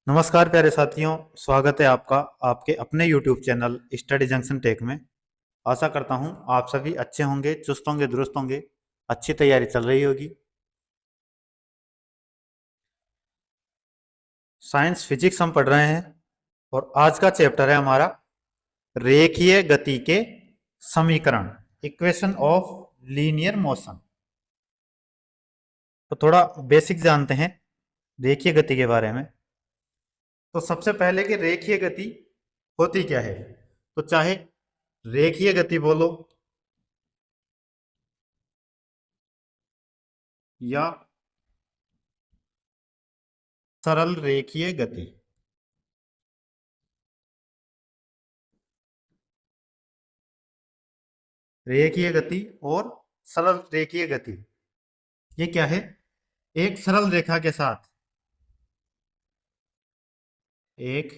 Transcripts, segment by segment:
नमस्कार प्यारे साथियों। स्वागत है आपका आपके अपने YouTube channel Study Junction Tech में। आशा करता हूं आप सभी अच्छे होंगे, चुस्त होंगे, दुरुस्त होंगे। अच्छी तैयारी चल रही होगी। साइंस फिजिक्स हम पढ़ रहे हैं और आज का चैप्टर है हमारा रेखीय गति के समीकरण, इक्वेशन ऑफ लीनियर मोशन। तो थोड़ा बेसिक जानते हैं रेखीय गति के बारे में। तो सबसे पहले कि रेखीय गति होती क्या है। तो चाहे रेखीय गति बोलो या सरल रेखीय गति, रेखीय गति और सरल रेखीय गति, ये क्या है। एक सरल रेखा के साथ एक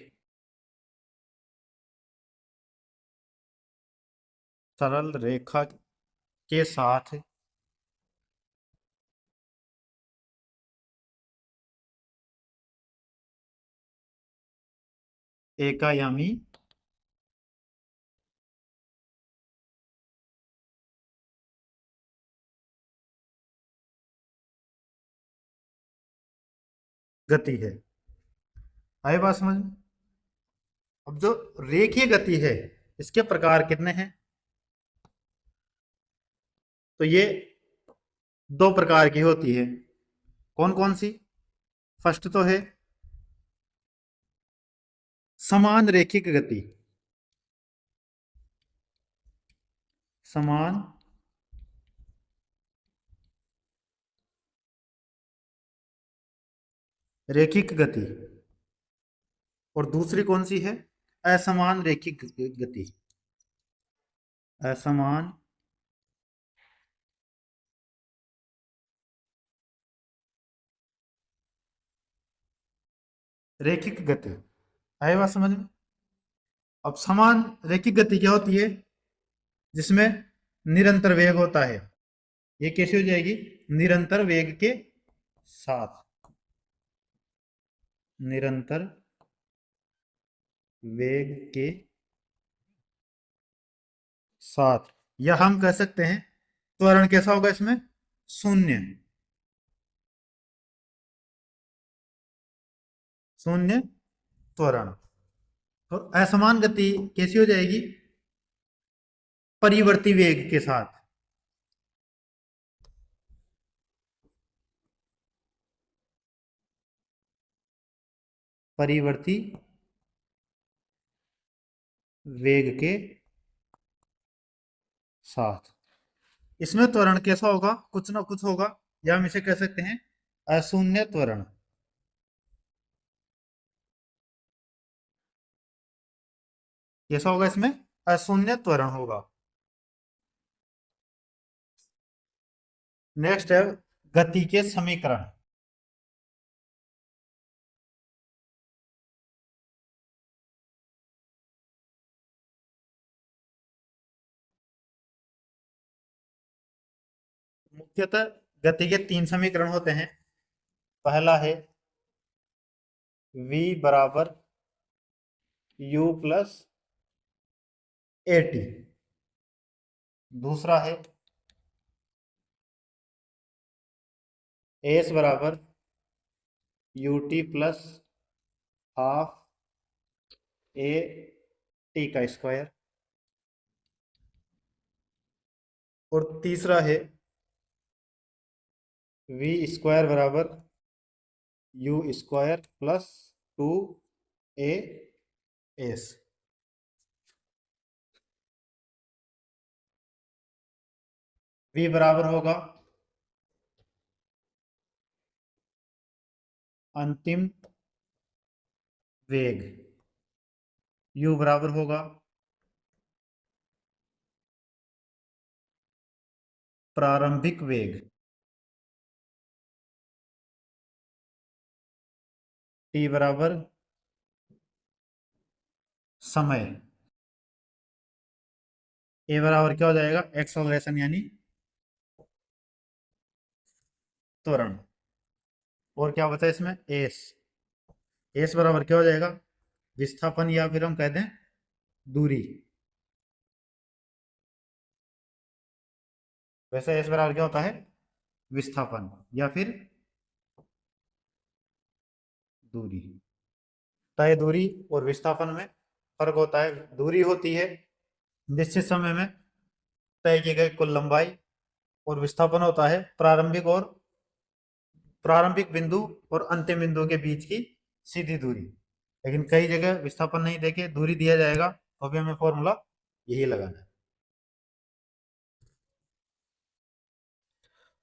सरल रेखा के साथ एकायामी गति है। आए बात समझ में। अब जो रेखीय गति है इसके प्रकार कितने हैं। तो ये दो प्रकार की होती है। कौन कौन सी। फर्स्ट तो है समान रेखिक गति। समान रेखिक गति। और दूसरी कौन सी है, असमान रेखिक गति। असमान रेखिक गति। आए बात समझ में। अब समान रेखिक गति क्या होती है, जिसमें निरंतर वेग होता है। ये कैसे हो जाएगी, निरंतर वेग के साथ। निरंतर वेग के साथ, या हम कह सकते हैं त्वरण कैसा होगा इसमें, शून्य। शून्य त्वरण। तो असमान गति कैसी हो जाएगी, परिवर्ती वेग के साथ। परिवर्ती वेग के साथ। इसमें त्वरण कैसा होगा, कुछ ना कुछ होगा, या हम इसे कह सकते हैं अशून्य त्वरण। कैसा होगा इसमें, अशून्य त्वरण होगा। नेक्स्ट है गति के समीकरण। मुख्यतः गति के तीन समीकरण होते हैं। पहला है v बराबर u प्लस ए टी। दूसरा है एस बराबर U T plus half A T का स्क्वायर। और तीसरा है वी स्क्वायर बराबर U square plus two A S. V बराबर होगा अंतिम वेग। यू बराबर होगा प्रारंभिक वेग। टी बराबर समय। ए बराबर क्या हो जाएगा, एक्सलरेशन यानी त्वरण। और क्या बचा इसमें, एस। एस बराबर क्या हो जाएगा, विस्थापन या फिर हम कहते हैं दूरी। वैसे एस बराबर क्या होता है, विस्थापन या फिर दूरी। तय दूरी और विस्थापन में फर्क होता है। दूरी होती है निश्चित समय में तय की गई कुल लंबाई, और विस्थापन होता है प्रारंभिक बिंदु और अंतिम बिंदु के बीच की सीधी दूरी। लेकिन कई जगह विस्थापन नहीं देके दूरी दिया जाएगा, तो अभी हमें फॉर्मूला यही लगाना है।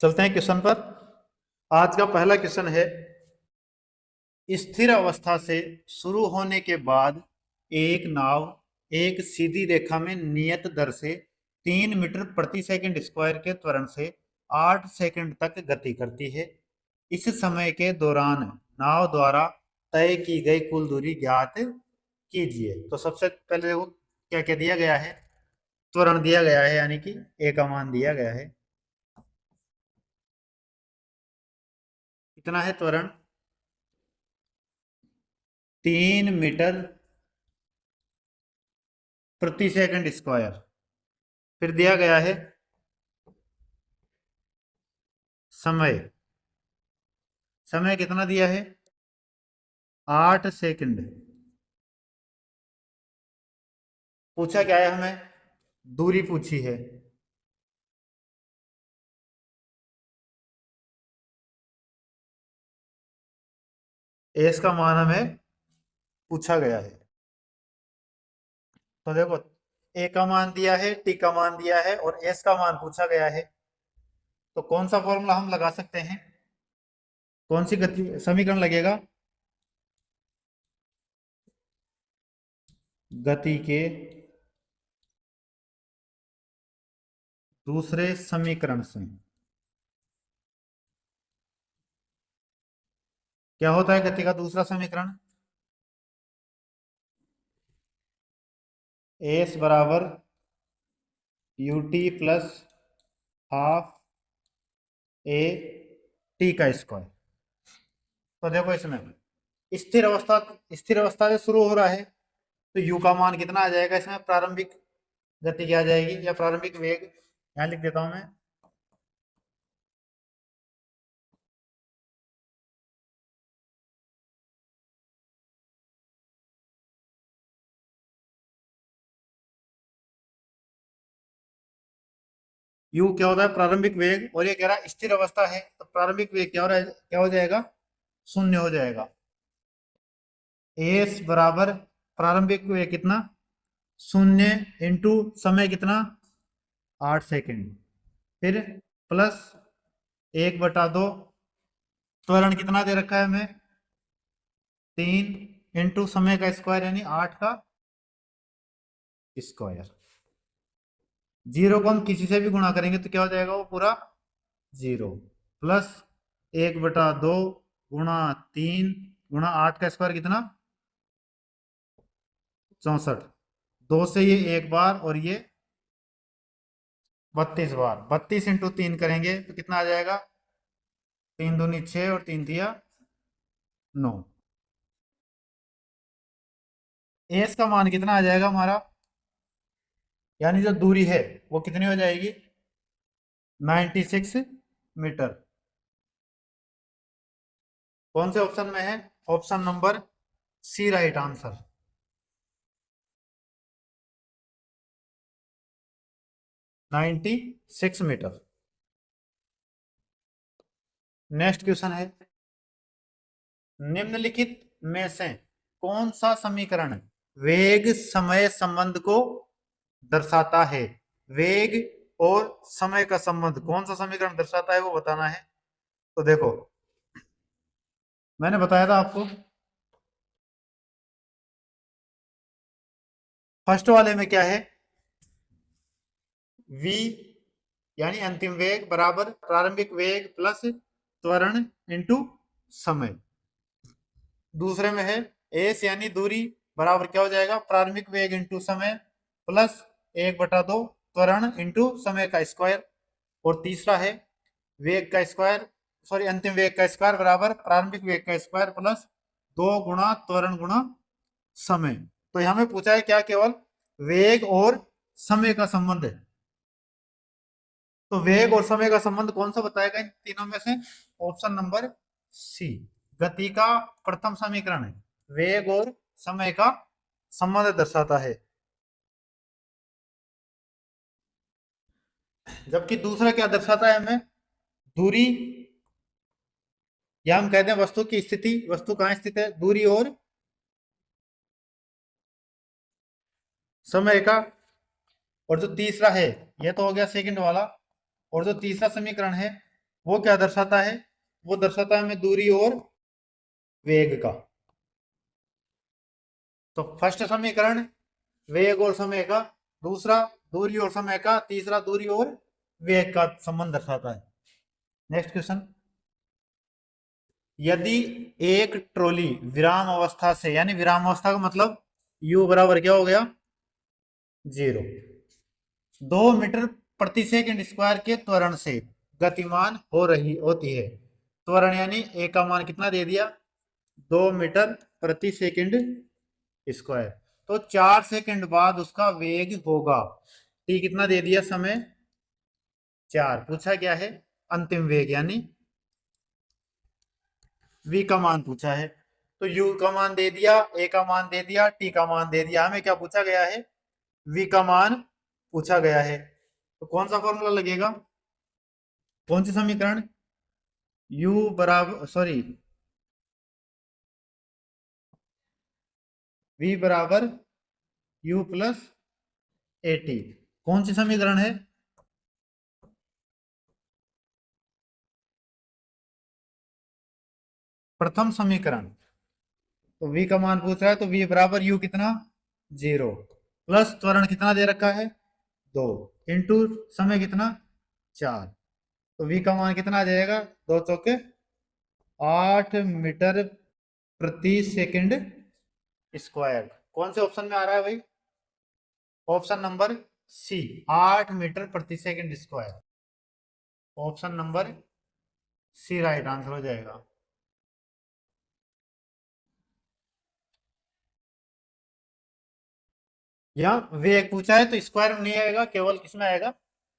चलते हैं क्वेश्चन पर। आज का पहला क्वेश्चन है, स्थिर अवस्था से शुरू होने के बाद एक नाव एक सीधी रेखा में नियत दर से 3 मीटर प्रति सेकंड स्क्वायर के त्वरण से 8 सेकंड तक गति करती है। इस समय के दौरान नाव द्वारा तय की गई कुल दूरी ज्ञात कीजिए। तो सबसे पहले देखो क्या क्या दिया गया है, त्वरण दिया गया है, यानी कि ए का मान दिया गया है। कितना है त्वरण, 3 मीटर प्रति सेकंड स्क्वायर। फिर दिया गया है समय, समय कितना दिया है, 8 सेकंड। पूछा क्या है हमें, दूरी पूछी है। एस का मान हमें पूछा गया है। तो देखो ए का मान दिया है, टी का मान दिया है और एस का मान पूछा गया है। तो कौन सा फॉर्मूला हम लगा सकते हैं, कौन सी गति समीकरण लगेगा, गति के दूसरे समीकरण से। क्या होता है गति का दूसरा समीकरण, एस बराबर UT plus half A T का स्क्वायर। तो देखो इसमें स्थिर अवस्था, स्थिर अवस्था से शुरू हो रहा है, तो यू का मान कितना आ जाएगा, इसमें प्रारंभिक गति क्या आ जाएगी या प्रारंभिक वेग, यहां लिख देता हूं मैं, यू क्या होता है प्रारंभिक वेग, और ये कह रहा है स्थिर अवस्था है, तो प्रारंभिक वेग क्या हो जाएगा, शून्य हो जाएगा। एस बराबर प्रारंभिक वेग कितना, शून्य इंटू समय कितना, 8 सेकंड, फिर प्लस 1/2, त्वरण कितना दे रखा है हमें, 3 इंटू समय का स्क्वायर यानी 8 का स्क्वायर। जीरो को हम किसी से भी गुणा करेंगे तो क्या हो जाएगा, वो पूरा जीरो, प्लस 1/2 गुणा 3 गुणा 8 का स्क्वायर कितना, 64। 2 से ये एक बार और ये 32 बार, 32 इंटू 3 करेंगे तो कितना आ जाएगा, 3 दूनी 6 और 3 दिया 9। एस का मान कितना आ जाएगा हमारा, यानी जो दूरी है वो कितनी हो जाएगी, 96 मीटर। कौन से ऑप्शन में है, option number C right answer, 96 metre. Next question है, निम्नलिखित में से कौन सा समीकरण वेग समय संबंध को दर्शाता है, वेग और समय का संबंध कौन सा समीकरण दर्शाता है वो बताना है। तो देखो मैंने बताया था आपको, फर्स्ट वाले में क्या है, v यानी अंतिम वेग बराबर प्रारंभिक वेग प्लस त्वरण इंटू समय। दूसरे में है एस यानी दूरी बराबर क्या हो जाएगा, प्रारंभिक वेग इंटू समय प्लस 1/2 त्वरण इंटू समय का स्क्वायर। और तीसरा है वेग का स्क्वायर, सॉरी अंतिम वेग का स्क्वायर बराबर प्रारंभिक वेग का स्क्वायर प्लस 2 गुणा त्वरण गुणा समय। तो यहां में पूछा है क्या, केवल वेग और समय का संबंध है। तो वेग और समय का संबंध कौन सा बताएगा इन तीनों में से? ऑप्शन नंबर सी, गति का प्रथम समीकरण है, वेग और समय का संबंध दर्शाता है। जबकि दूसरा क्या दर्शाता है हमें? दूरी, या हम कहते हैं वस्तु की स्थिति, वस्तु कहाँ स्थित है? दूरी और समय का। और जो तीसरा है, ये तो हो गया सेकंड वाला, और जो तीसरा समीकरण है वो क्या दर्शाता है? वो दर्शाता है हमें दूरी और वेग का। तो फर्स्ट समीकरण वेग और समय का, दूसरा दूरी और समय का, तीसरा दूरी और वेग का संबंध दर्शाता है। नेक्स्ट क्वेश्चन, यदि एक ट्रॉली विराम अवस्था से, यानी विराम अवस्था का मतलब u बराबर क्या हो गया? 0, 2 मीटर प्रति सेकंड स्क्वायर के त्वरण से गतिमान हो रही होती है। त्वरण यानी ए का मान कितना दे दिया? 2 मीटर प्रति सेकंड स्क्वायर। तो 4 सेकंड बाद उसका वेग होगा टी कितना दे दिया? समय 4। पूछा क्या है? अंतिम वेग यानी v का मान पूछा है। तो u का मान दे दिया, a का मान दे दिया, t का मान दे दिया। हमें क्या पूछा गया है? v का मान पूछा गया है। तो कौन सा फॉर्मूला लगेगा? कौन सी समीकरण? u बराबर, सॉरी, v बराबर u प्लस ए टी। कौन सी समीकरण है? प्रथम समीकरण। तो v का मान पूछ रहा है, तो v बराबर u कितना? 0 प्लस त्वरण कितना दे रखा है? 2 इंटू समय कितना? 4। तो v का मान कितना आ जाएगा? 2 चौके 8 मीटर प्रति सेकंड स्क्वायर। कौन से ऑप्शन में आ रहा है भाई? ऑप्शन नंबर सी, 8 मीटर प्रति second square. Option number C right answer हो जाएगा। यहाँ वेग पूछा है तो स्क्वायर में नहीं आएगा, केवल किसमें आएगा?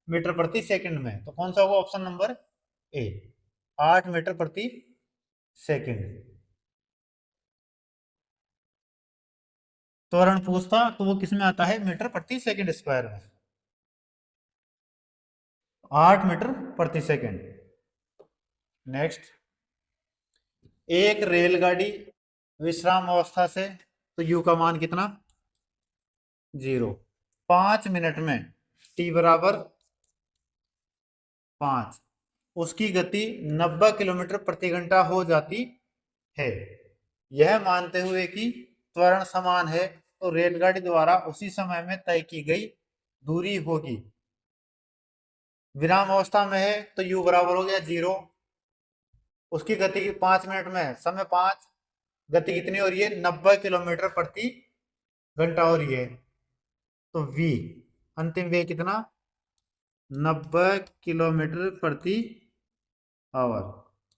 मीटर प्रति सेकंड में। तो कौन सा होगा? ऑप्शन नंबर ए, 8 मीटर प्रति सेकंड। त्वरण पूछता तो वो किसमें आता है? मीटर प्रति सेकंड स्क्वायर में। 8 मीटर प्रति सेकंड। नेक्स्ट, एक रेलगाड़ी विश्राम अवस्था से, तो यू का मान कितना? 0, 5 मिनट में टी बराबर 5, उसकी गति 90 किलोमीटर प्रति घंटा हो जाती है। यह मानते हुए कि त्वरण समान है, तो रेलगाड़ी द्वारा उसी समय में तय की गई दूरी होगी। विराम अवस्था में है तो u बराबर हो गया 0, उसकी गति 5 मिनट में है, समय 5, गति कितनी हो रही है? 90 किलोमीटर प्रति घंटा हो रही है। तो v, अंतिम वेग कितना? 90 किलोमीटर प्रति आवर।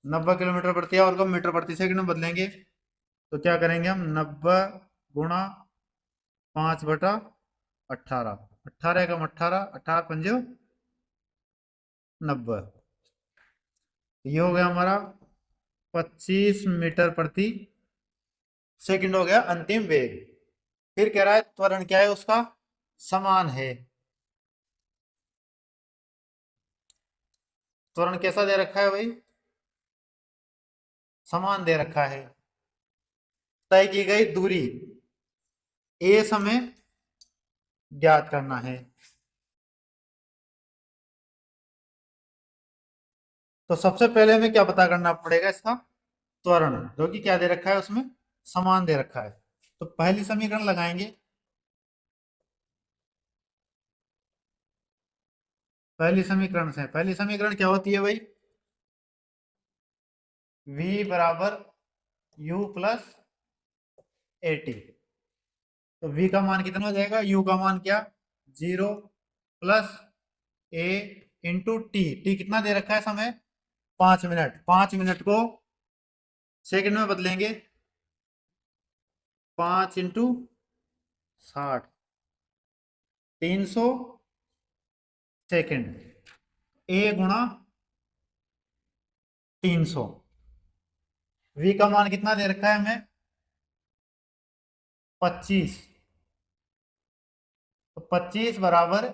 90 किलोमीटर प्रति आवर को मीटर प्रति सेकंड में बदलेंगे तो क्या करेंगे हम? 90 गुणा 5/18, 18 18 पंजे 90। ये हो गया हमारा 25 मीटर प्रति सेकंड हो गया अंतिम वेग। फिर कह रहा है त्वरण क्या है उसका? समान है। त्वरण कैसा दे रखा है भाई? समान दे रखा है। तय की गई दूरी ए समय ज्ञात करना है। तो सबसे पहले हमें क्या पता करना पड़ेगा? इसका त्वरण, जो कि क्या दे रखा है उसमें? समान दे रखा है। तो पहली समीकरण लगाएंगे। पहली समीकरण से, पहली समीकरण क्या होती है भाई? v बराबर u प्लस ए टी। तो v का मान कितना हो जाएगा? u का मान क्या? 0 plus a into T. T कितना दे रखा है समय? 5 मिनट। 5 मिनट को सेकंड में बदलेंगे 5 इंटू 60, 300 सेकेंड। ए गुणा 300। वी का मान कितना दे रखा है हमें? 25। तो 25 बराबर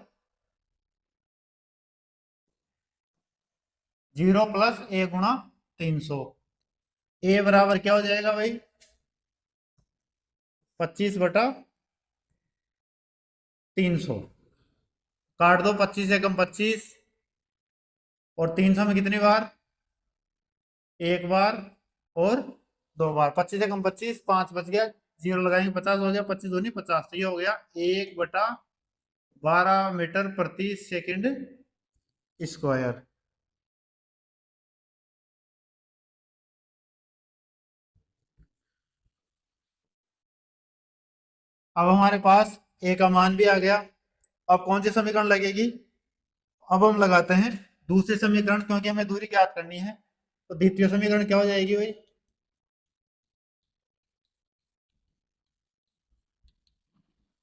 0 प्लस ए गुणा 300। ए बराबर क्या हो जाएगा भाई? 25/300। काट दो, 25 से कम 25, और 300 में कितनी बार? एक बार और दो बार। 25 से कम 25, 5 बच गया, जीरो लगाएंगे 50 हो गया, 25 दूनी 50। तो ये हो गया 1/12 मीटर प्रति सेकंड स्क्वायर। अब हमारे पास ए का मान भी आ गया। अब कौन सी समीकरण लगेगी? अब हम लगाते हैं दूसरे समीकरण, क्योंकि हमें दूरी ज्ञात करनी है। तो द्वितीय समीकरण क्या हो जाएगी भाई?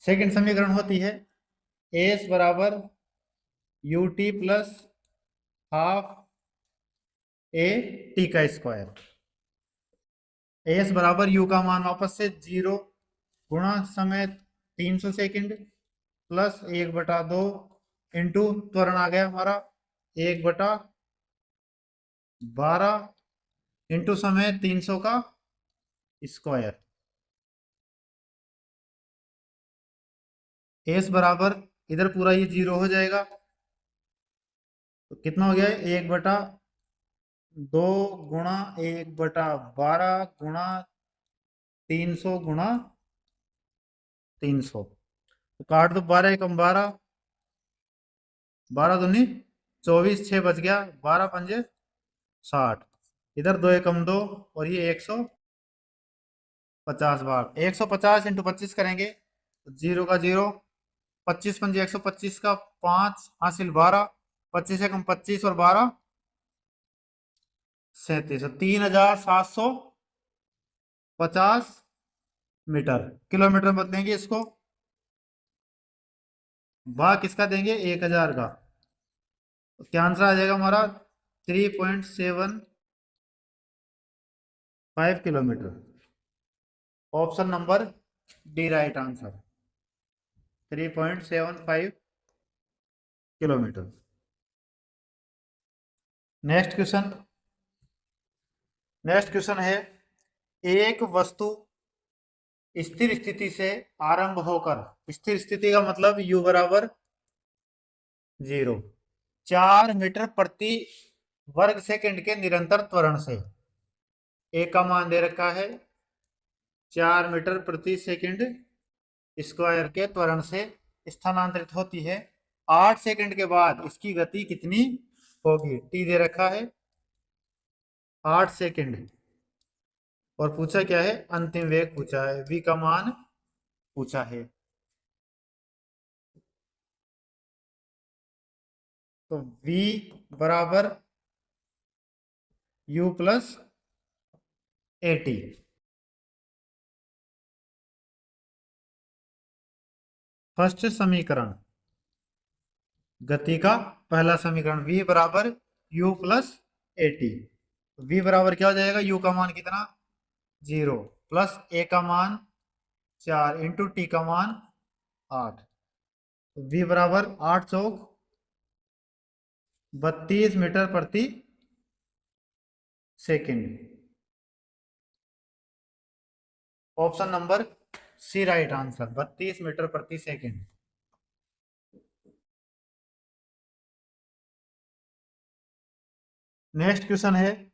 सेकंड समीकरण होती है एस बराबर U T plus half A T का स्क्वायर। एस बराबर यू का मान वापस से 0 गुणा समय 300 सेकंड प्लस 1/2 इंटू त्वरण आ गया हमारा 1/12 इंटू समय 300 का स्क्वायर। एस बराबर इधर पूरा ये 0 हो जाएगा, तो कितना हो गया? 1/2 गुणा 1/12 गुणा 300 गुणा 300। तो काट दो, 12 एकम 12, 12 दूनी 24, 6 बच गया, 12 पंजे 60। इधर 2 एकम 2, और ये 150 बार। 150 इंटू 25 करेंगे तो 0 का 0, 25 पंजे 125 का 5 हासिल 12, 25 एकम 25 और 12 37। 3750 मीटर। किलोमीटर में बदलेंगे इसको, भाग किसका देंगे? 1000 का। तो क्या आंसर आ जाएगा हमारा? 3.75 kilometre. Option number D right answer, 3.75 kilometre. Next question. Next question है, एक वस्तु स्थिर स्थिति से आरंभ होकर, स्थिर स्थिति का मतलब u बराबर 0, 4 मीटर प्रति वर्ग सेकंड के निरंतर त्वरण से, ए का मान दे रखा है 4 मीटर प्रति सेकंड स्क्वायर के त्वरण से स्थानांतरित होती है। 8 सेकंड के बाद इसकी गति कितनी होगी? टी दे रखा है 8 सेकंड, और पूछा क्या है? अंतिम वेग पूछा है, v का मान पूछा है। तो v बराबर u plus A T. First समीकरण, गति का पहला समीकरण, v बराबर u plus A T. v बराबर क्या हो जाएगा? u का मान कितना? 0 प्लस a का मान 4 इंटू टी का मान 8। तो v बराबर 8 चौक 32 मीटर प्रति second. Option number C right answer, 32 metre प्रति सेकंड। नेक्स्ट क्वेश्चन है,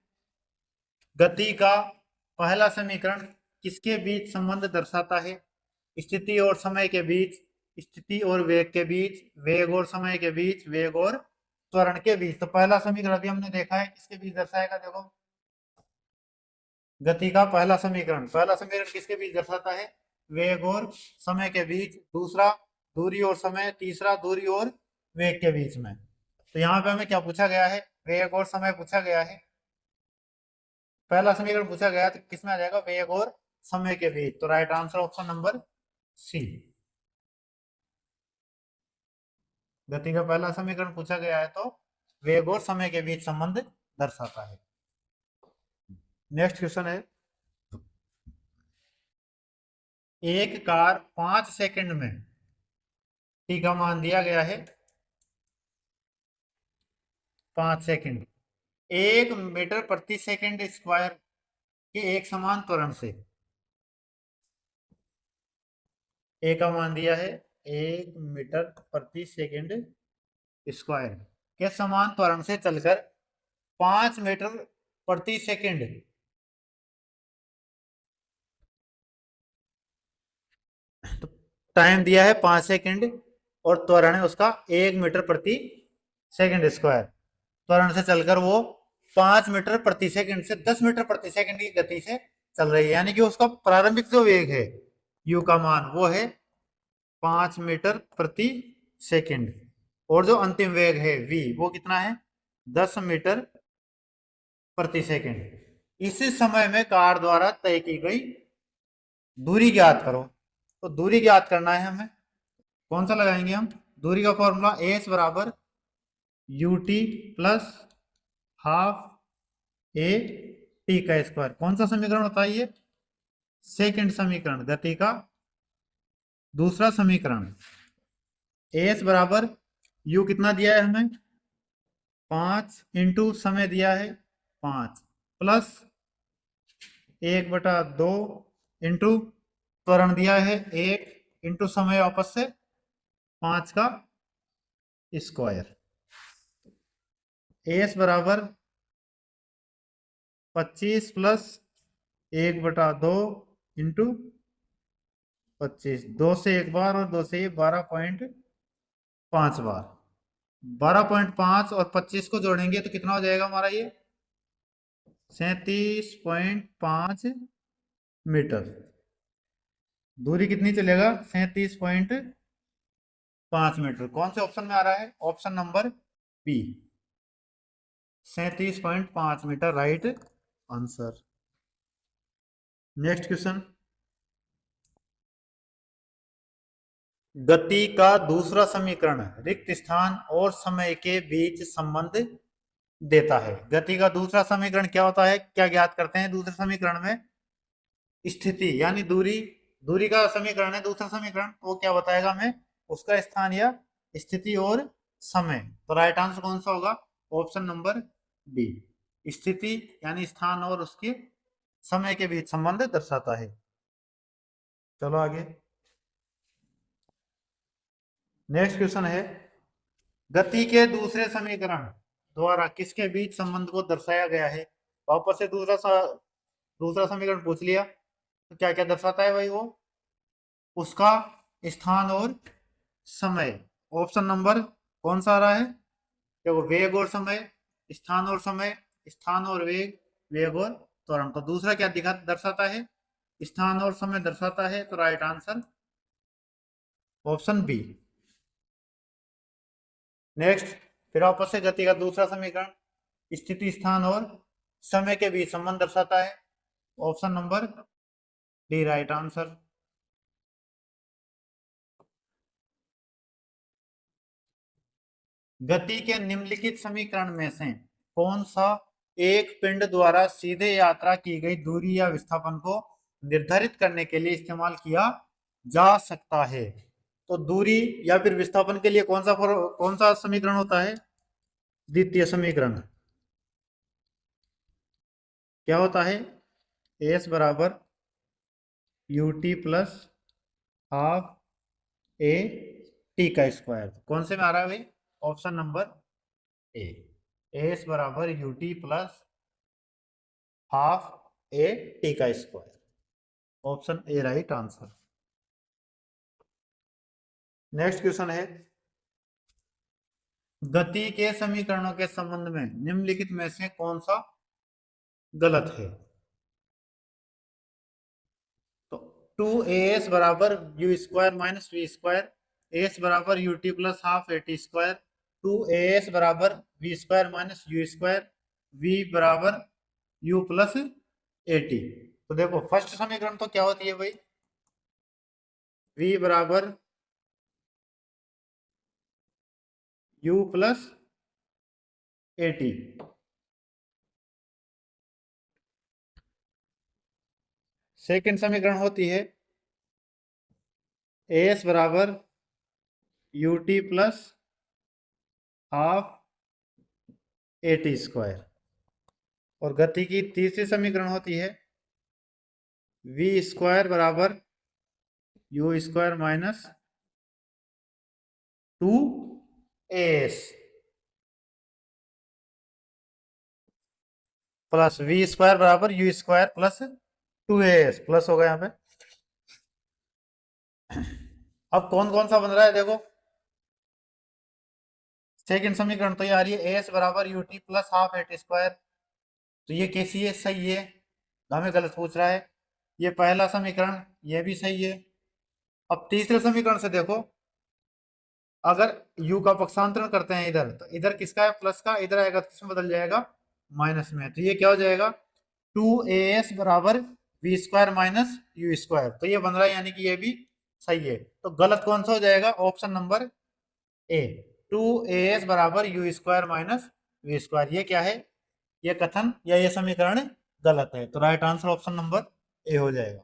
गति का पहला समीकरण किसके बीच संबंध दर्शाता है? स्थिति और समय के बीच, स्थिति और वेग के बीच, वेग और समय के बीच, वेग और त्वरण के बीच। तो पहला समीकरण अभी हमने देखा है, किसके बीच दर्शाएगा? देखो, गति का पहला समीकरण, पहला समीकरण किसके बीच दर्शाता है? वेग और समय के बीच। दूसरा दूरी और समय। तीसरा दूरी और वेग के बीच में। तो यहाँ पे हमें क्या पूछा गया है? वेग और समय पूछा गया है। पहला समीकरण पूछा गया तो किसमें आ जाएगा? वेग और समय के बीच। तो right answer option number C. गति का पहला समीकरण पूछा गया है तो वेग और समय के बीच संबंध दर्शाता है। नेक्स्ट क्वेश्चन है, एक कार 5 सेकंड में टी का मान दिया गया है 5 सेकंड 1 मीटर प्रति सेकंड स्क्वायर के एक समान त्वरण से, ए का मान दिया है 1 मीटर प्रति सेकंड स्क्वायर के समान त्वरण से चलकर 5 मीटर प्रति सेकंड तो टाइम दिया है 5 सेकंड और त्वरण है उसका 1 मीटर प्रति सेकंड स्क्वायर। त्वरण से चलकर वो 5 मीटर प्रति सेकंड से 10 मीटर प्रति सेकंड की गति से चल रही है, यानी कि उसका प्रारंभिक जो वेग है u का मान वो है 5 मीटर प्रति सेकंड और जो अंतिम वेग है v वो कितना है 10 मीटर प्रति सेकंड। इसी समय में कार द्वारा तय की गई दूरी ज्ञात करो। तो दूरी ज्ञात करना है हमें, कौन सा लगाएंगे हम, दूरी का फॉर्मूला एस बराबर ut plus half A T का स्क्वायर। कौन सा समीकरण होता है ये, सेकंड समीकरण, गति का दूसरा समीकरण। एस बराबर u कितना दिया है हमें 5 इंटू समय दिया है 5 प्लस 1/2 इंटू त्वरण दिया है 1 इंटू समय वापस से 5 का स्क्वायर। एस बराबर 25 प्लस 1/2 इंटू 25, 2 से एक बार और 2 से 12.5 बार, 12.5 और 25 को जोड़ेंगे तो कितना हो जाएगा हमारा ये 37.5 मीटर। दूरी कितनी चलेगा 37.5 मीटर। कौन से ऑप्शन में आ रहा है, option number B 37.5 metre right answer. Next question, गति का दूसरा समीकरण रिक्त स्थान और समय के बीच संबंध देता है। गति का दूसरा समीकरण क्या होता है, क्या ज्ञात करते हैं दूसरे समीकरण में, स्थिति यानी दूरी, दूरी का समीकरण है दूसरा समीकरण, वो क्या बताएगा हमें, उसका स्थान या स्थिति और समय। तो राइट आंसर कौन सा होगा, ऑप्शन नंबर बी, स्थिति यानी स्थान और उसके समय के बीच संबंध दर्शाता है। चलो आगे, नेक्स्ट क्वेश्चन है, गति के दूसरे समीकरण द्वारा किसके बीच संबंध को दर्शाया गया है। वापस से दूसरा समीकरण पूछ लिया तो क्या क्या दर्शाता है भाई, वो उसका स्थान और समय। ऑप्शन नंबर कौन सा आ रहा है, देखो वेग और समय, स्थान और समय, स्थान और वेग, वेग और त्वरण। तो दूसरा क्या दिखा दर्शाता है, स्थान और समय दर्शाता है। तो right answer option B. Next, फिर वापस से गति का दूसरा समीकरण स्थिति, स्थान और समय के बीच संबंध दर्शाता है। Option number D right answer. गति के निम्नलिखित समीकरण में से कौन सा एक पिंड द्वारा सीधे यात्रा की गई दूरी या विस्थापन को निर्धारित करने के लिए इस्तेमाल किया जा सकता है। तो दूरी या फिर विस्थापन के लिए कौन सा समीकरण होता है, द्वितीय समीकरण क्या होता है, एस बराबर ut plus half A T का स्क्वायर। कौन से में आ रहा है भाई, ऑप्शन नंबर ए, एस बराबर ut plus half A T का square. Option A right answer. Next question है, गति के समीकरणों के संबंध में निम्नलिखित में से कौन सा गलत है। तो 2as बराबर U square minus V square, S बराबर ut plus half A T square, 2as बराबर V square minus U square, v बराबर u प्लस ए टी। तो देखो फर्स्ट समीकरण तो क्या होती है भाई, v बराबर u प्लस एटी। सेकंड समीकरण होती है as बराबर ut plus half eighty square. और गति की तीसरी समीकरण होती है v स्क्वायर बराबर u square minus 2as plus v square बराबर u square plus 2as plus होगा यहाँ पे। अब कौन कौन सा बन रहा है देखो, सेकंड समीकरण तो ये आ रही है as बराबर ut plus half eighty square, तो ये कैसी है, सही है, हमें गलत पूछ रहा है। ये पहला समीकरण ये भी सही है। अब तीसरे समीकरण से देखो, अगर u का पक्षांतरण करते हैं इधर, तो इधर किसका है, प्लस का, इधर आएगा तो किसमें बदल जाएगा, माइनस में। तो ये क्या हो जाएगा, 2as बराबर v square minus U square, तो ये बन रहा है, यानी कि ये भी सही है। तो गलत कौन सा हो जाएगा, ऑप्शन नंबर ए, 2as बराबर U square minus V square. ये क्या है, ये कथन या ये समीकरण गलत है, तो राइट आंसर ऑप्शन नंबर ए हो जाएगा।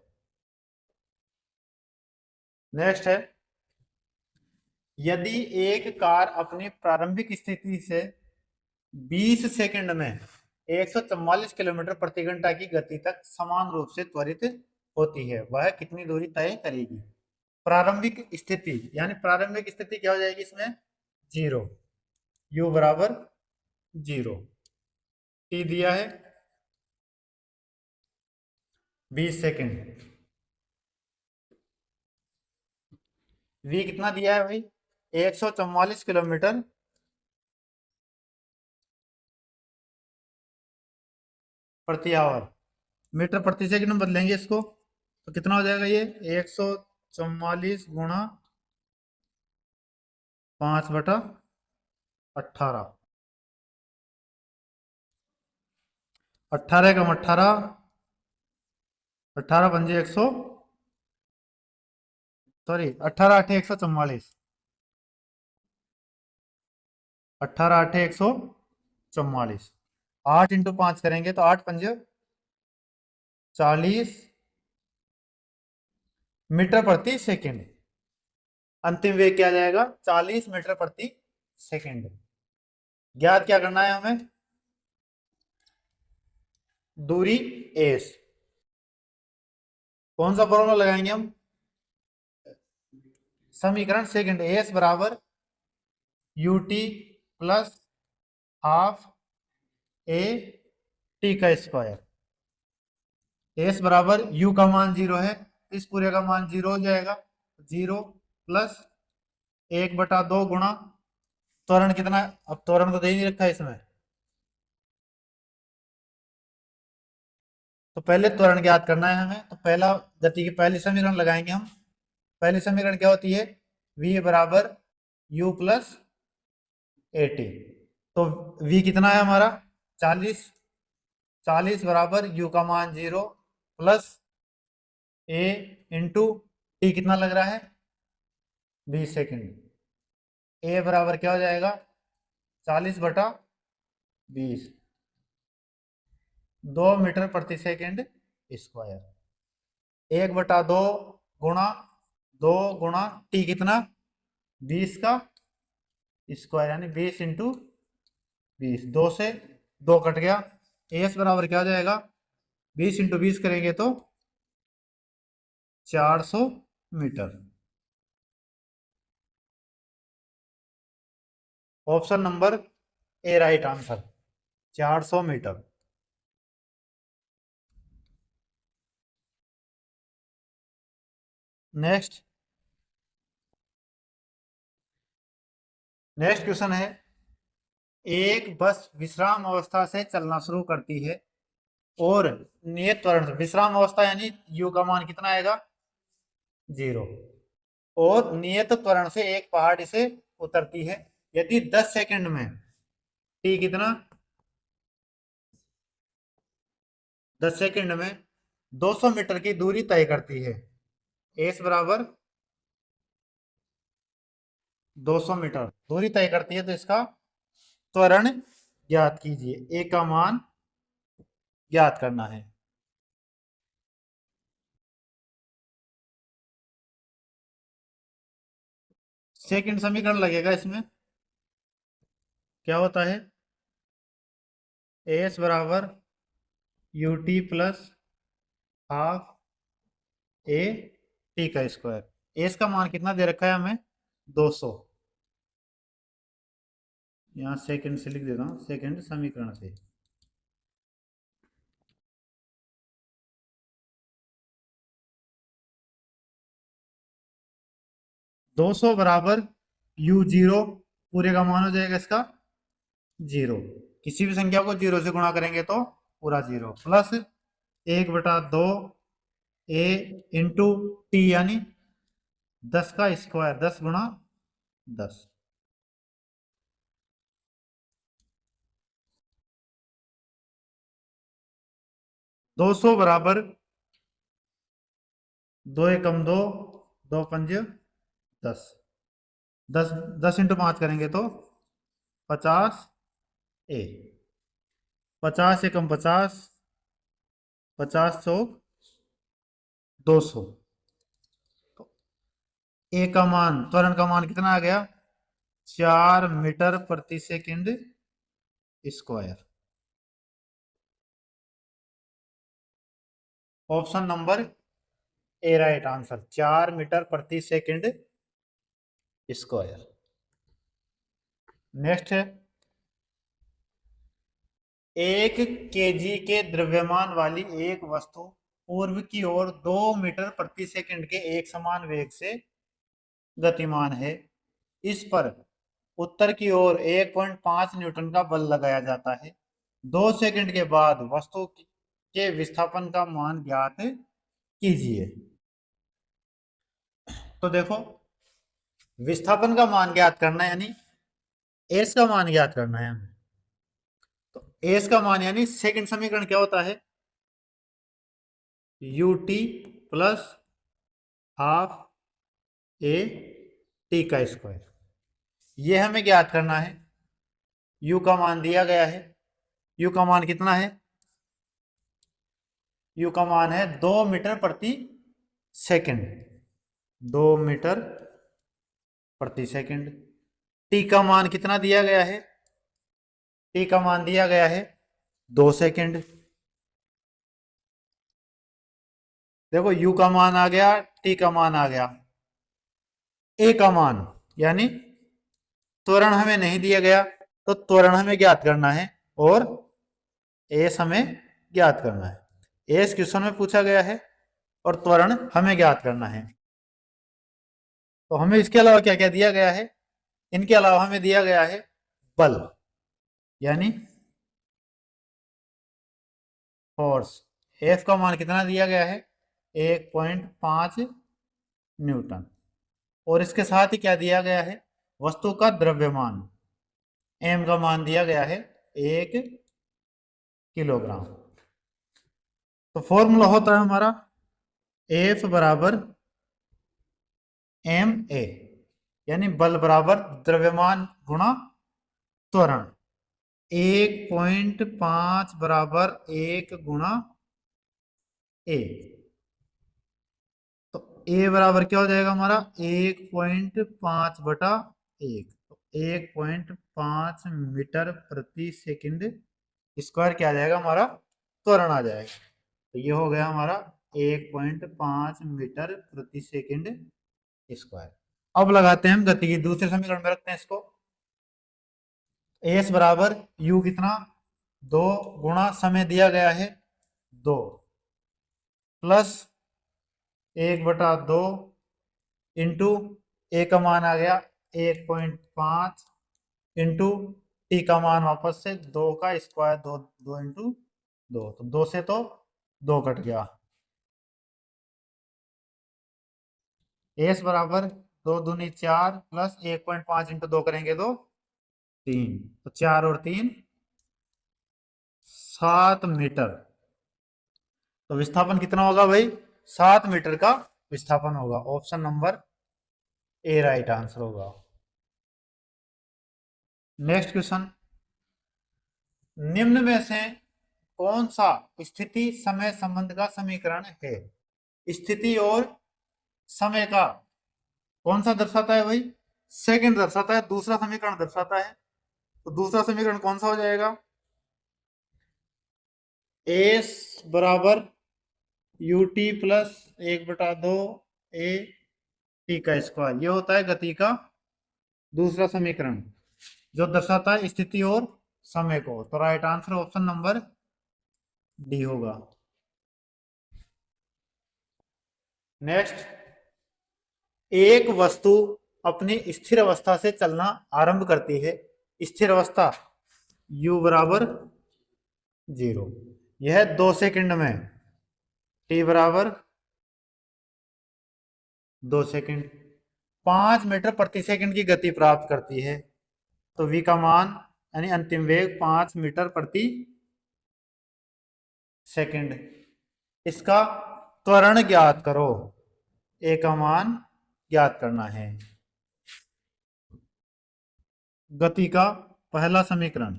नेक्स्ट है, यदि एक कार अपनी प्रारंभिक स्थिति से 20 सेकंड में 144 किलोमीटर प्रति घंटा की गति तक समान रूप से त्वरित होती है, वह कितनी दूरी तय करेगी। प्रारंभिक स्थिति यानी प्रारंभिक स्थिति क्या हो जाएगी इसमें, 0, u बराबर 0, t दिया है 20 सेकंड, v कितना दिया है भाई, 144 किलोमीटर प्रति आवर, मीटर प्रति सेकंड में बदलेंगे इसको तो कितना हो जाएगा, ये 144 गुणा 5/18, 18 कम 18, 18 पंजे 100, सॉरी 18 8 144, 18 8 144, 8 इंटू 5 करेंगे तो 8 पंजे 40 मीटर प्रति सेकंड। अंतिम वेग क्या जाएगा, 40 मीटर प्रति सेकंड। ज्ञात क्या करना है हमें, दूरी एस। कौन सा फॉर्मूला लगाएंगे हम, समीकरण सेकंड, एस बराबर UT plus half A T का स्क्वायर। एस बराबर यू का मान 0 है, इस पूरे का मान 0 हो जाएगा, 0 प्लस 1/2 गुणा त्वरण कितना, अब त्वरण तो दे ही नहीं रखा है इसमें, तो पहले त्वरण ज्ञात करना है हमें। तो पहला गति की पहली समीकरण लगाएंगे हम। पहली समीकरण क्या होती है, v बराबर u प्लस एटी। तो v कितना है हमारा 40, 40 बराबर u का मान 0 प्लस a इंटू टी कितना लग रहा है 20 सेकेंड, a बराबर क्या हो जाएगा 40/20, 2 मीटर प्रति सेकेंड स्क्वायर। 1/2 गुणा 2 गुणा टी कितना 20 का स्क्वायर, यानी 20 इंटू 20, 2 से 2 कट गया, एस बराबर क्या हो जाएगा, 20 इंटू 20 करेंगे तो 400 metre. Option number A right answer, 400 metre. Next question है, एक बस विश्राम अवस्था से चलना शुरू करती है और नियत त्वरण से, विश्राम अवस्था यानी u का मान कितना आएगा 0, और नियत त्वरण से एक पहाड़ी से उतरती है। यदि 10 सेकंड में t कितना 10 सेकंड में 200 मीटर की दूरी तय करती है। एस बराबर 200 मीटर दूरी तय करती है, तो इसका त्वरण ज्ञात कीजिए। ए का मान ज्ञात करना है। सेकंड समीकरण लगेगा इसमें। क्या होता है? एस बराबर U T plus half A T का स्क्वायर। एस का मान कितना दे रखा है हमें? 200। यहाँ सेकंड से लिख देता हूँ, सेकंड समीकरण से। 200 बराबर यू जीरो, पूरे का मान हो जाएगा इसका जीरो। किसी भी संख्या को जीरो से गुणा करेंगे तो पूरा जीरो, प्लस 1/2 ए इंटू टी, यानी 10 का स्क्वायर, 10 × 10। 200 बराबर 2 एकम 2, 2 पंज 10, 10 × 5 करेंगे तो 50 ए। 50 एकम 50, 50 चौक 200। ए का मान, त्वरण का मान कितना आ गया? 4 मीटर प्रति second square. Option number A right answer, 4 metre प्रति सेकंड स्क्वायर। नेक्स्ट है, 1 kg के द्रव्यमान वाली एक वस्तु पूर्व की ओर 2 मीटर प्रति सेकंड के एक समान वेग से गतिमान है। इस पर उत्तर की ओर 1.5 न्यूटन का बल लगाया जाता है। 2 सेकंड के बाद वस्तु के विस्थापन का मान ज्ञात कीजिए। तो देखो, विस्थापन का मान ज्ञात करना है, यानी एस का मान ज्ञात करना है हमें। तो एस का मान, यानी सेकंड समीकरण क्या होता है? You T plus half A T का स्क्वायर। ये हमें ज्ञात करना है। यू का मान दिया गया है। यू का मान कितना है? यू का मान है 2 मीटर प्रति सेकंड। 2 मीटर प्रति सेकंड। टी का मान कितना दिया गया है? टी का मान दिया गया है 2 सेकंड। देखो, यू का मान आ गया, टी का मान आ गया। ए का मान, यानी त्वरण हमें नहीं दिया गया, तो त्वरण हमें ज्ञात करना है, और एस हमें ज्ञात करना है। एस क्वेश्चन में पूछा गया है और त्वरण हमें ज्ञात करना है। तो हमें इसके अलावा क्या क्या दिया गया है? इनके अलावा हमें दिया गया है बल, यानी फोर्स। एफ का मान कितना दिया गया है? 1.5 न्यूटन। और इसके साथ ही क्या दिया गया है? वस्तु का द्रव्यमान। एम का मान दिया गया है 1 किलोग्राम। तो फॉर्मूला होता है हमारा एफ बराबर एम ए, यानी बल बराबर द्रव्यमान गुणा त्वरण। 1.5 बराबर 1 गुणा ए। तो ए बराबर क्या हो जाएगा हमारा? 1.5/1। तो 1.5 मीटर प्रति सेकंड स्क्वायर क्या आ जाएगा हमारा? त्वरण आ जाएगा। तो ये हो गया हमारा 1.5 मीटर प्रति सेकंड स्क्वायर। अब लगाते हैं हम गति की, दूसरे समीकरण में रखते हैं इसको। एस बराबर यू कितना? 2 गुणा समय दिया गया है 2, प्लस 1/2 इंटू ए का मान आ गया 1.5 इंटू टी का मान वापस से 2 का स्क्वायर, 2 इंटू 2, तो 2 से तो 2 कट गया। एस बराबर 2 दूनी 4 प्लस 1.5 इंटू 2 करेंगे तो 3, तो 4 और 3 7 मीटर। तो विस्थापन कितना होगा भाई? 7 मीटर का विस्थापन होगा। Option number A right answer होगा। नेक्स्ट क्वेश्चन, निम्न में से कौन सा स्थिति समय संबंध का समीकरण है? स्थिति और समय का कौन सा दर्शाता है भाई? सेकंड दर्शाता है, दूसरा समीकरण दर्शाता है। तो दूसरा समीकरण कौन सा हो जाएगा? एस बराबर यू टी प्लस 1/2 ए टी का स्क्वायर, ये होता है गति का दूसरा समीकरण जो दर्शाता है स्थिति और समय को। तो right answer option number D होगा। नेक्स्ट, एक वस्तु अपनी स्थिर अवस्था से चलना आरंभ करती है। स्थिर अवस्था u बराबर 0, यह 2 सेकंड में, t बराबर 2 सेकंड 5 मीटर प्रति सेकंड की गति प्राप्त करती है। तो v का मान यानी अंतिम वेग 5 मीटर प्रति सेकंड। इसका त्वरण ज्ञात करो। a का मान ज्ञात करना है। गति का पहला समीकरण,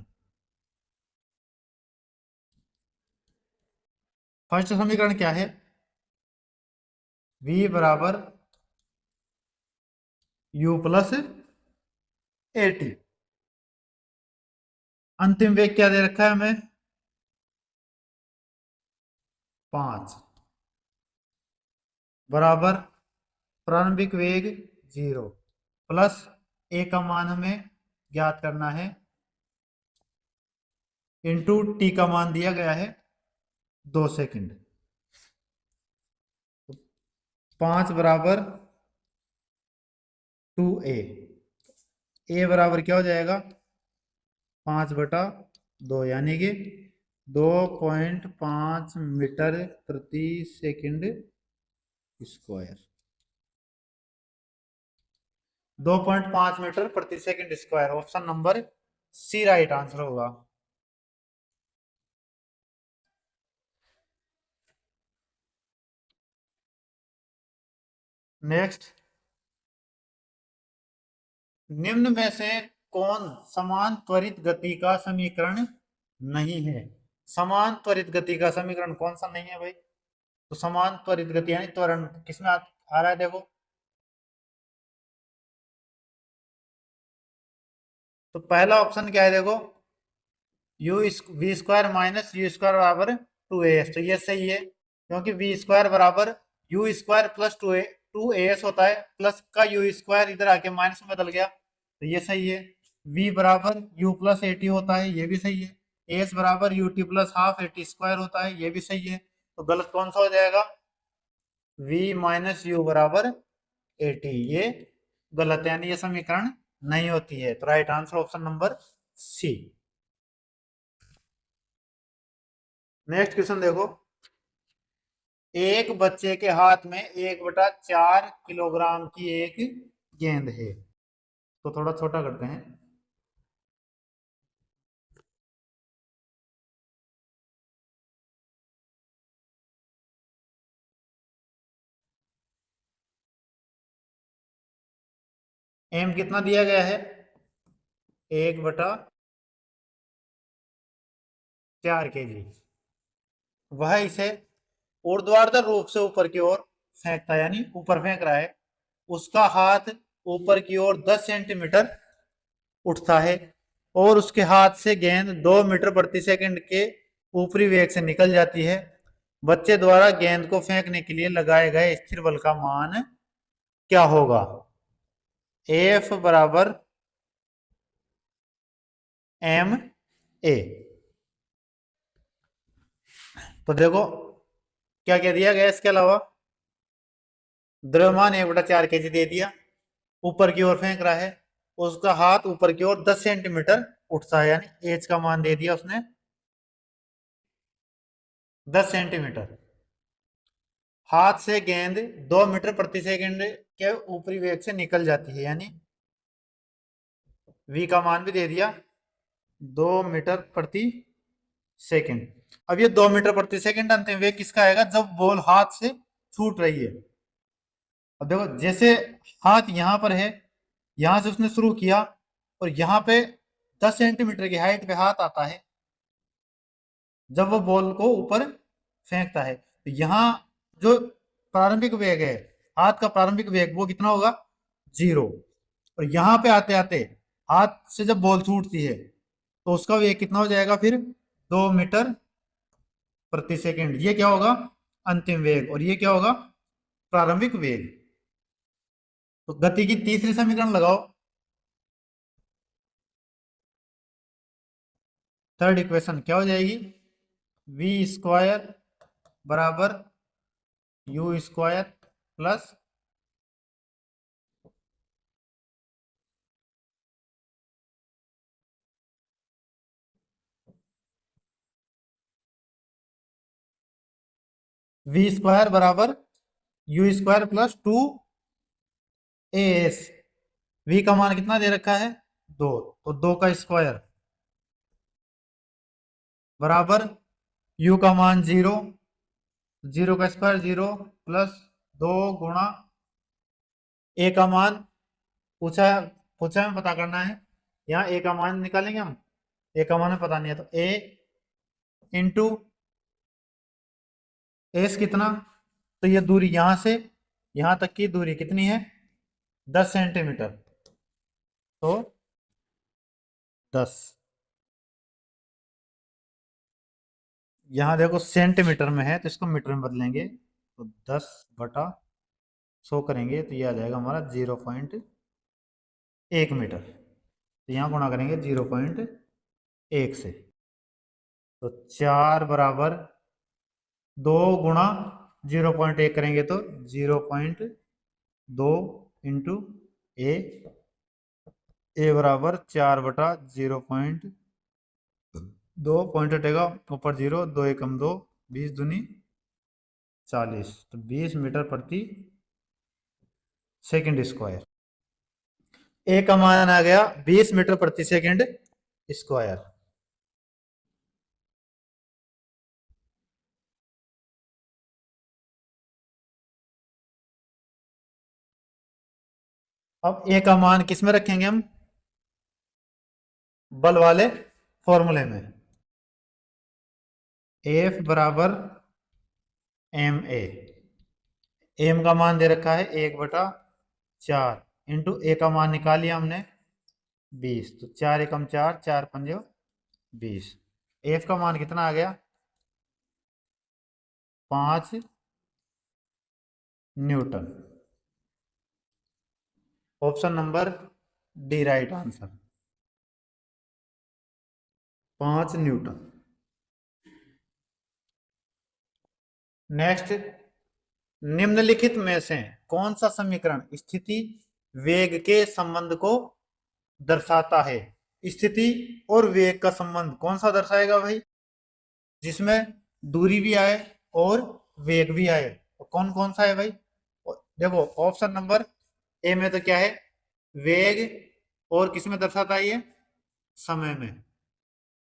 फर्स्ट समीकरण क्या है? v बराबर u प्लस ए टी। अंतिम वेग क्या दे रखा है हमें? 5 बराबर प्रारंभिक वेग 0 प्लस ए का मान हमें ज्ञात करना है, इंटू टी का मान दिया गया है 2 सेकंड। 5 बराबर 2a, ए बराबर क्या हो जाएगा? 5/2 यानी कि 2.5 मीटर प्रति सेकंड स्क्वायर। 2.5 मीटर प्रति second square. Option number C right answer होगा। नेक्स्ट, निम्न में से कौन समान त्वरित गति का समीकरण नहीं है? समान त्वरित गति का समीकरण कौन सा नहीं है भाई? तो समान त्वरित गति यानी त्वरण किसमें आ रहा है? देखो, तो पहला ऑप्शन क्या है? देखो, U V square minus U square बराबर 2as, तो ये सही है क्योंकि वी स्क्वायर बराबर यू स्क्वायर प्लस 2as होता है, प्लस का यू स्क्वायर इधर आके माइनस में बदल गया, तो ये सही है। v बराबर u प्लस ए टी होता है, ये भी सही है। as बराबर U T plus half A T square होता है, ये भी सही है। तो गलत कौन सा हो जाएगा? v माइनस यू बराबर ए टी, ये गलत है, यानी ये समीकरण नहीं होती है। तो right answer option number C. Next question देखो, एक बच्चे के हाथ में 1/4 किलोग्राम की एक गेंद है। तो थोड़ा छोटा करते हैं। एम कितना दिया गया है? 1/4 kg। वह इसे ऊर्ध्वाधर रूप से ऊपर की ओर फेंकता है, यानी ऊपर फेंक रहा है। उसका हाथ ऊपर की ओर 10 सेंटीमीटर उठता है और उसके हाथ से गेंद 2 मीटर प्रति सेकंड के ऊपरी वेग से निकल जाती है। बच्चे द्वारा गेंद को फेंकने के लिए लगाए गए स्थिर बल का मान क्या होगा? एफ बराबर एम ए। तो देखो क्या क्या दिया गया इसके अलावा, द्रव्यमान 1/4 kg दे दिया, ऊपर की ओर फेंक रहा है, उसका हाथ ऊपर की ओर 10 सेंटीमीटर उठता है, यानी एच का मान दे दिया उसने 10 सेंटीमीटर। हाथ से गेंद 2 मीटर प्रति सेकंड के ऊपरी वेग से निकल जाती है, यानी v का मान भी दे दिया 2 मीटर प्रति सेकंड। अब ये 2 मीटर प्रति सेकंड अंतिम वेग किसका आएगा जब बॉल हाथ से छूट रही है। अब देखो जैसे हाथ यहां पर है, यहां से उसने शुरू किया और यहां पे 10 सेंटीमीटर की हाइट पे हाथ आता है जब वो बॉल को ऊपर फेंकता है, तो यहाँ जो प्रारंभिक वेग है, हाथ का प्रारंभिक वेग वो कितना होगा 0। और यहाँ पे आते आते हाथ से जब बॉल छूटती है तो उसका वेग कितना हो जाएगा फिर 2 मीटर प्रति सेकंड। ये क्या होगा अंतिम वेग और ये क्या होगा प्रारंभिक वेग। तो गति की तीसरी समीकरण लगाओ, थर्ड इक्वेशन क्या हो जाएगी, v स्क्वायर बराबर u square plus v square बराबर u square plus 2as। v का मान कितना दे रखा है 2, तो 2 का स्क्वायर बराबर u का मान 0, 0 का स्क्वायर 0 प्लस 2 गुणा a का मान पूछा पूछा में पता करना है, यहाँ a का मान निकालेंगे हम, a का मान पता नहीं है तो a इंटू एस कितना, तो ये दूरी यहां से यहां तक की दूरी कितनी है 10 सेंटीमीटर, तो 10। यहां देखो सेंटीमीटर में है तो इसको मीटर में बदलेंगे तो 10/100 करेंगे तो ये आ जाएगा हमारा 0.1 मीटर। तो यहाँ गुणा करेंगे 0.1 से, तो 4 बराबर 2 गुणा 0.1 करेंगे तो 0.2 इंटू ए बराबर 4/0.2 पॉइंट हटेगा ऊपर 0, 2 एकम 2, 20 दूनी 40, तो 20 मीटर प्रति सेकंड स्क्वायर। ए का मान आ गया 20 मीटर प्रति सेकंड स्क्वायर। अब ए का मान किस में रखेंगे हम, बल वाले फॉर्मूले में, एफ बराबर एम ए, एम का मान दे रखा है 1/4 इंटू ए का मान निकाल लिया हमने 20, तो 4 एकम 4, 4 पंजे 20। एफ का मान कितना आ गया 5 Newton. Option number D right answer, 5 Newton. Next, निम्नलिखित में से कौन सा समीकरण स्थिति वेग के संबंध को दर्शाता है। स्थिति और वेग का संबंध कौन सा दर्शाएगा भाई, जिसमें दूरी भी आए और वेग भी आए, तो कौन कौन सा है भाई। देखो ऑप्शन नंबर ए में तो क्या है वेग, और किस में दर्शाता है ये समय में।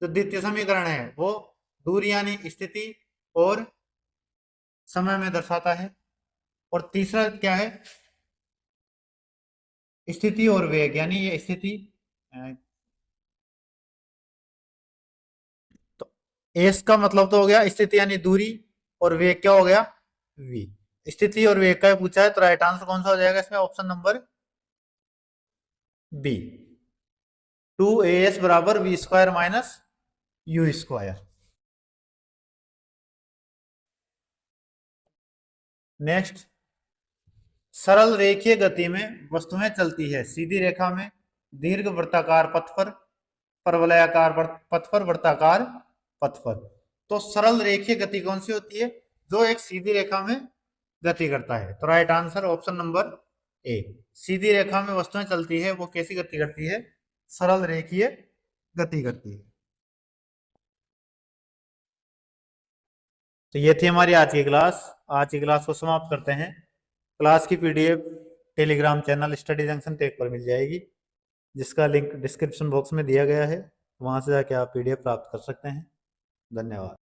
तो द्वितीय समीकरण है वो दूरी यानी स्थिति और समय में दर्शाता है। और तीसरा क्या है स्थिति और वेग, यानी ये स्थिति, तो एस का मतलब तो हो गया स्थिति यानी दूरी, और वेग क्या हो गया वी। स्थिति और वेग का पूछा है तो राइट आंसर कौन सा हो जाएगा इसमें, ऑप्शन नंबर बी, 2as बराबर V square minus U square. Next, सरल रेखीय गति में वस्तुएं चलती है सीधी रेखा में, दीर्घ वृत्ताकार पथ पर, परवलयाकार पथ पर, वृत्ताकार पथ पर। तो सरल रेखीय गति कौन सी होती है, जो एक सीधी रेखा में गति करता है। तो right answer option number A, सीधी रेखा में वस्तुएं चलती है वो कैसी गति करती है, सरल रेखीय गति करती है। तो ये थी हमारी आज की क्लास। आज की क्लास को समाप्त करते हैं। क्लास की PDF Telegram channel Study Junction Tech पर मिल जाएगी, जिसका लिंक डिस्क्रिप्शन बॉक्स में दिया गया है, वहां से जाके आप पीडीएफ प्राप्त कर सकते हैं। धन्यवाद।